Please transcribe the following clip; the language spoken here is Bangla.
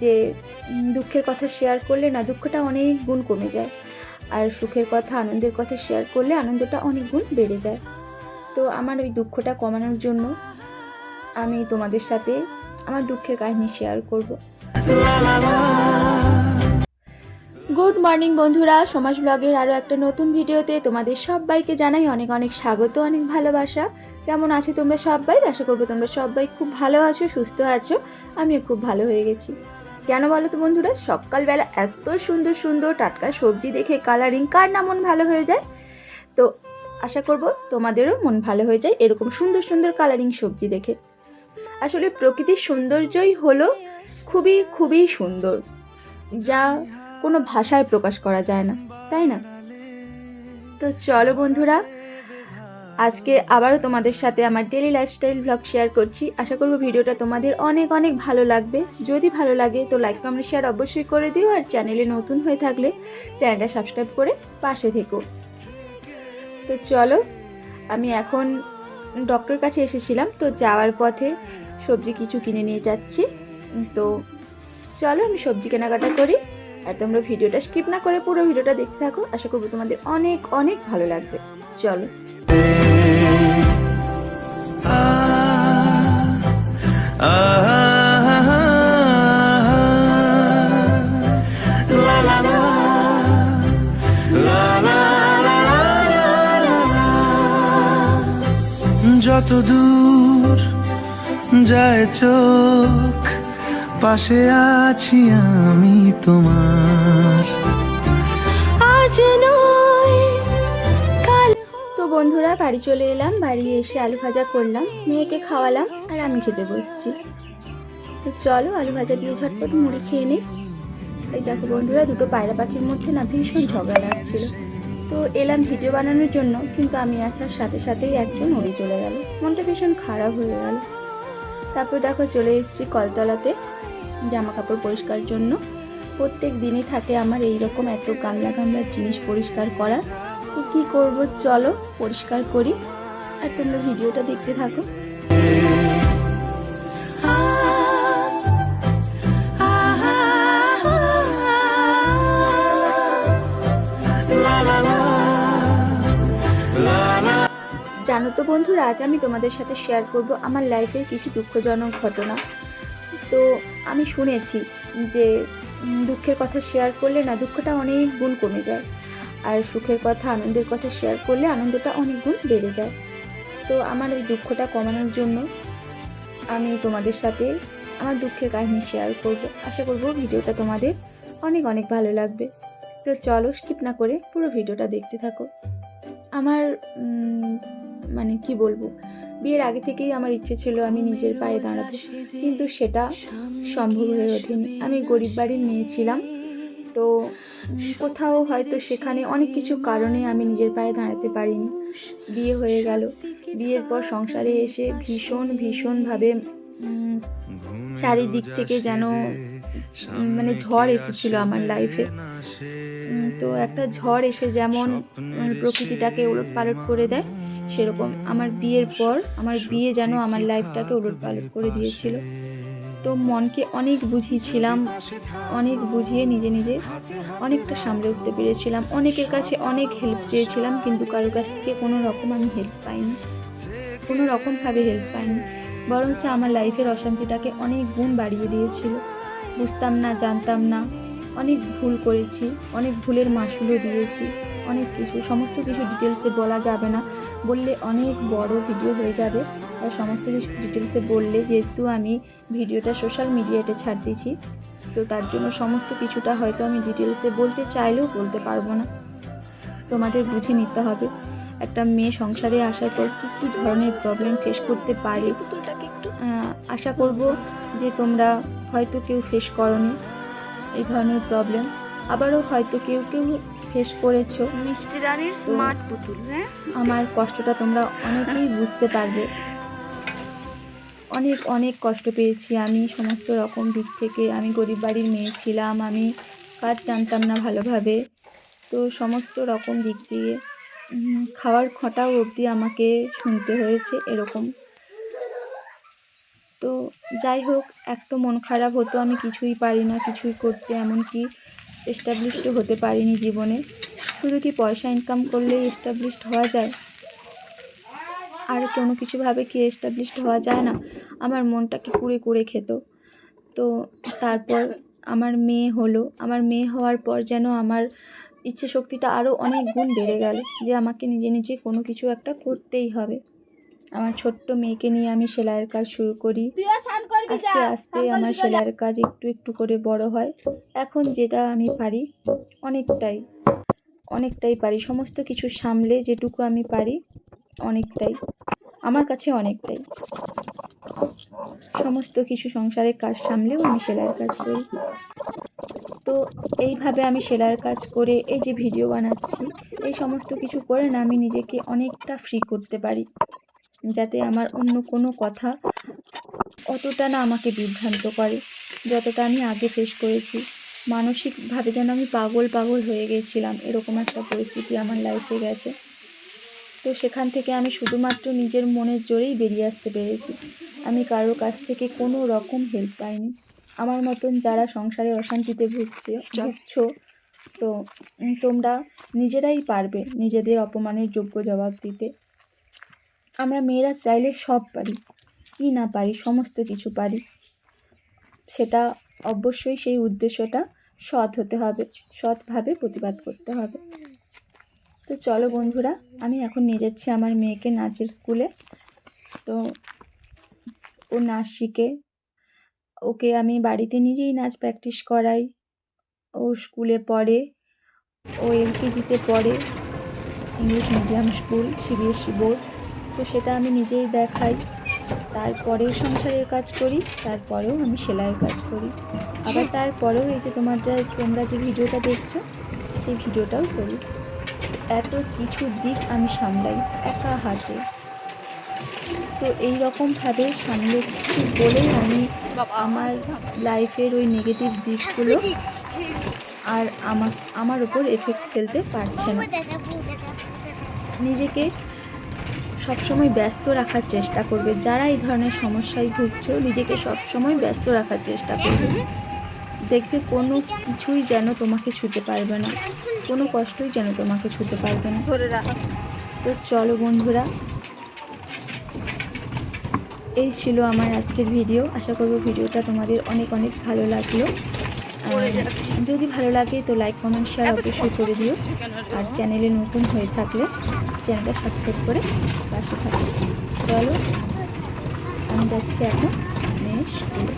যে দুঃখের কথা শেয়ার করলে না দুঃখটা অনেক গুণ কমে যায়, আর সুখের কথা আনন্দের কথা শেয়ার করলে আনন্দটা অনেক গুণ বেড়ে যায়। তো আমার ওই দুঃখটা কমানোর জন্য আমি তোমাদের সাথে আমার দুঃখের কাহিনী শেয়ার করব। গুড মর্নিং বন্ধুরা, সমাজ ব্লগের আরও একটা নতুন ভিডিওতে তোমাদের সবাইকে জানাই অনেক অনেক স্বাগত, অনেক ভালোবাসা। কেমন আছো তোমরা সবাই? আশা করবো তোমরা সবাই খুব ভালো আছো, সুস্থ আছো। আমিও খুব ভালো হয়ে গেছি। কেন বলো তো বন্ধুরা, সকালবেলা এত সুন্দর সুন্দর টাটকা সবজি দেখে কালারিং কার না মন ভালো হয়ে যায়। তো আশা করব তোমাদেরও মন ভালো হয়ে যায় এরকম সুন্দর সুন্দর কালারিং সবজি দেখে। আসলে প্রকৃতির সৌন্দর্যই হলো খুবই খুবই সুন্দর, যা কোনো ভাষায় প্রকাশ করা যায় না, তাই না? তো চলো বন্ধুরা, আজকে আবারও তোমাদের সাথে আমার ডেলি লাইফস্টাইল ব্লগ শেয়ার করছি। আশা করব ভিডিওটা তোমাদের অনেক অনেক ভালো লাগবে। যদি ভালো লাগে তো লাইক কমেন্ট শেয়ার অবশ্যই করে দিও, আর চ্যানেলে নতুন হয়ে থাকলে চ্যানেলটা সাবস্ক্রাইব করে পাশে থেকো। তো চলো, আমি এখন ডক্টর কাছে এসেছিলাম, তো যাওয়ার পথে সবজি কিছু কিনে নিয়ে যাচ্ছি। তো চলো আমি সবজি কেনাকাটা করি, আর তোমরা ভিডিওটা স্কিপ না করে পুরো ভিডিওটা দেখতে থাকো। আশা করবো তোমাদের অনেক অনেক ভালো লাগবে। চলো। যত দূর যায় চোখ, পাশে আছি আমি তোমার। আজ নয় কাল। তো বন্ধুরা, বাড়ি চলে এলাম। বাড়ি এসে আলু ভাজা করলাম, মেয়েকে খাওয়ালাম, আর আমি খেতে বসছি। তো চলো আলু ভাজা দিয়ে ঝটপট মুড়ি খেয়ে নিই। এই দেখো বন্ধুরা, দুটো পায়রা পাখির মধ্যে না ভীষণ ঝগড়া লাগছিল। তো এলাম ভিডিও বানানোর জন্য, কিন্তু আমি আসার সাথে সাথেই একজন উড়ে চলে গেল। মনটা ভীষণ খারাপ হয়ে গেল। তারপর দেখো চলে এসেছি কলতলাতে জামা কাপড় পরিষ্কার জন্য। প্রত্যেক দিনই থাকে আমার এই রকম এত গামলা গামলার জিনিস পরিষ্কার করা। তো কী করবো, চলো পরিষ্কার করি, আর তোমরা ভিডিওটা দেখতে থাকো। জানো তো বন্ধুরা, আজ আমি তোমাদের সাথে শেয়ার করব আমার লাইফের কিছু দুঃখজনক ঘটনা। তো আমি শুনেছি যে দুঃখের কথা শেয়ার করলে না দুঃখটা অনেক গুণ কমে যায়, আর সুখের কথা আনন্দের কথা শেয়ার করলে আনন্দটা অনেক গুণ বেড়ে যায়। তো আমার ওই দুঃখটা কমানোর জন্য আমি তোমাদের সাথে আমার দুঃখের কাহিনী শেয়ার করব। আশা করব ভিডিওটা তোমাদের অনেক অনেক ভালো লাগবে। তো চলো স্কিপ না করে পুরো ভিডিওটা দেখতে থাকো। আমার মানে কি বলবো, বিয়ের আগে থেকেই আমার ইচ্ছে ছিল আমি নিজের পায়ে দাঁড়াবো, কিন্তু সেটা সম্ভব হয়ে ওঠেনি। আমি গরিব বাড়ির মেয়ে ছিলাম, তো কোথাও হয়তো সেখানে অনেক কিছু কারণে আমি নিজের পায়ে দাঁড়াতে পারিনি। বিয়ে হয়ে গেল, বিয়ের পর সংসারে এসে ভীষণভাবে চারিদিক থেকে যেন মানে ঝড় এসেছিল আমার লাইফে। তো একটা ঝড় এসে যেমন প্রকৃতিটাকে ওলটপালট করে দেয়, সেরকম আমার বিয়ের পর আমার বিয়ে যেন আমার লাইফটাকে ওলটপালট করে দিয়েছিল। তো মনকে অনেক বুঝিয়েছিলাম, অনেক বুঝিয়ে নিজে নিজে অনেকটা সামলে উঠতে পেরেছিলাম। অনেকের কাছে অনেক হেল্প চেয়েছিলাম, কিন্তু কারোর কাছ থেকে কোনো রকম আমি হেল্প পাইনি, কোনো রকমভাবে হেল্প পাইনি। বরঞ্চ আমার লাইফের অশান্তিটাকে অনেক গুণ বাড়িয়ে দিয়েছিল। বুঝতাম না, জানতাম না, অনেক ভুল করেছি, অনেক ভুলের মাসুলও দিয়েছি, অনেক কিছু, সমস্ত কিছু ডিটেলসে বলা যাবে না, বললে অনেক বড় ভিডিও হয়ে যাবে। আর সমস্ত কিছু ডিটেলসে বললে, যেহেতু আমি ভিডিওটা সোশ্যাল মিডিয়াতে ছাড় দিয়েছি, তো তার জন্য সমস্ত কিছুটা হয়তো আমি ডিটেলসে বলতে চাইলেও বলতে পারবো না। তোমাদের বুঝে নিতে হবে একটা মেয়ে সংসারে আসার পর কী কী ধরনের প্রবলেম ফেস করতে পারে। আশা করব যে তোমরা হয়তো কেউ ফেস করোনি এই ধরনের প্রবলেম, আবারও হয়তো কেউ কেউ ফেস করেছো। মিষ্টি রানীর স্মার্ট পুতুল, হ্যাঁ, আমার কষ্টটা তোমরা অনেকেই বুঝতে পারবে। অনেক অনেক কষ্ট পেয়েছি আমি সমস্ত রকম দিক থেকে। আমি গরিব বাড়ির মেয়ে ছিলাম, আমি কাজ জানতাম না ভালোভাবে। তো সমস্ত রকম দিক দিয়ে খাওয়ার খটাও অবধি আমাকে শুনতে হয়েছে এরকম। তো যাই হোক, এক তো মন খারাপ হতো, আমি কিছুই পারি না কিছুই করতে, এমনকি এস্টাবলিশড হতে পারিনি জীবনে। শুধু কি পয়সা ইনকাম করলেই এস্টাবলিশড হওয়া যায়? আর কোনো কিছুভাবে কি এস্টাবলিশড হওয়া যায় না? আমার মনটাকে কুড়ে কুড়ে খেত। তো তারপর আমার মেয়ে হলো। আমার মেয়ে হওয়ার পর যেন আমার ইচ্ছে শক্তিটা আরও অনেক গুণ বেড়ে গেল, যে আমাকে নিজে নিজে কোনো কিছু একটা করতেই হবে। আমার ছোট্ট মেয়েকে নিয়ে আমি সেলাইয়ের কাজ শুরু করি। আস্তে আস্তে আমার সেলাইয়ের কাজ একটু একটু করে বড় হয়। এখন যেটা আমি পারি, অনেকটাই পারি। সমস্ত কিছু সামলে যেটুকু আমি পারি, অনেকটাই, আমার কাছে অনেকটাই। সমস্ত কিছু সংসারের কাজ সামলেও আমি সেলাইয়ের কাজ করি। তো এইভাবে আমি সেলাইয়ের কাজ করে এই যে ভিডিও বানাচ্ছি, এই সমস্ত কিছু করে না আমি নিজেকে অনেকটা ফ্রি করতে পারি, যাতে আমার অন্য কোনো কথা অতটা না আমাকে বিভ্রান্ত করে, যতটা আমি আগে ফেস করেছি। মানসিকভাবে যেন আমি পাগল হয়ে গেছিলাম, এরকম একটা পরিস্থিতি আমার লাইফে গেছে। তো সেখান থেকে আমি শুধুমাত্র নিজের মনের জোরেই বেরিয়ে আসতে পেরেছি। আমি কারোর কাছ থেকে কোনো রকম হেল্প পাইনি। আমার মতন যারা সংসারে অশান্তিতে ভুগছো, তো তোমরা নিজেরাই পারবে নিজেদের অপমানের যোগ্য জবাব দিতে। আমরা মেয়েরা চাইলে সব পারি, কি না পারি সমস্ত কিছু পারি। সেটা অবশ্যই সেই উদ্দেশ্যটা সৎ হতে হবে, সৎভাবে প্রতিবাদ করতে হবে। তো চলো বন্ধুরা, আমি এখন নিয়ে যাচ্ছি আমার মেয়েকে নাচের স্কুলে। তো ও নাচ শিখে, ওকে আমি বাড়িতে নিজেই নাচ প্র্যাকটিস করাই। ও স্কুলে পড়ে, ও এলকেজিতে পড়ে, English medium school, CBSE board. তো সেটা আমি নিজেই দেখাই। তারপরেও সংসারের কাজ করি, তারপরেও আমি সেলাইয়ের কাজ করি। আবার তারপরেও এই যে তোমরা যে ভিডিওটা দেখছো, সেই ভিডিওটাও করি। এত কিছু দিক আমি সামলাই একা হাতে। তো এই রকমভাবে সামলেছি বলেই আমি আমার লাইফের ওই নেগেটিভ দিকগুলো আর আমার ওপর এফেক্ট ফেলতে পারছে না। নিজেকে সবসময় ব্যস্ত রাখার চেষ্টা করবে। যারা এই ধরনের সমস্যায় ভুগছো, নিজেকে সবসময় ব্যস্ত রাখার চেষ্টা করবে। দেখবে কোনো কিছুই যেন তোমাকে ছুঁতে পারবে না, কোনো কষ্টই যেন তোমাকে ছুঁতে পারবে না। ধরে রাখা। তো চলো বন্ধুরা, এই ছিল আমার আজকের ভিডিও। আশা করব ভিডিওটা তোমাদের অনেক অনেক ভালো লাগলো। যদি ভালো লাগে তো লাইক কমেন্ট শেয়ার অবশ্যই করে দিও। আর চ্যানেলে নতুন হয়ে থাকলে চ্যানেলটা সাবস্ক্রাইব করে পাশে থাকো। চলো, আমি যাচ্ছি এখন মেয়ের স্কুলে।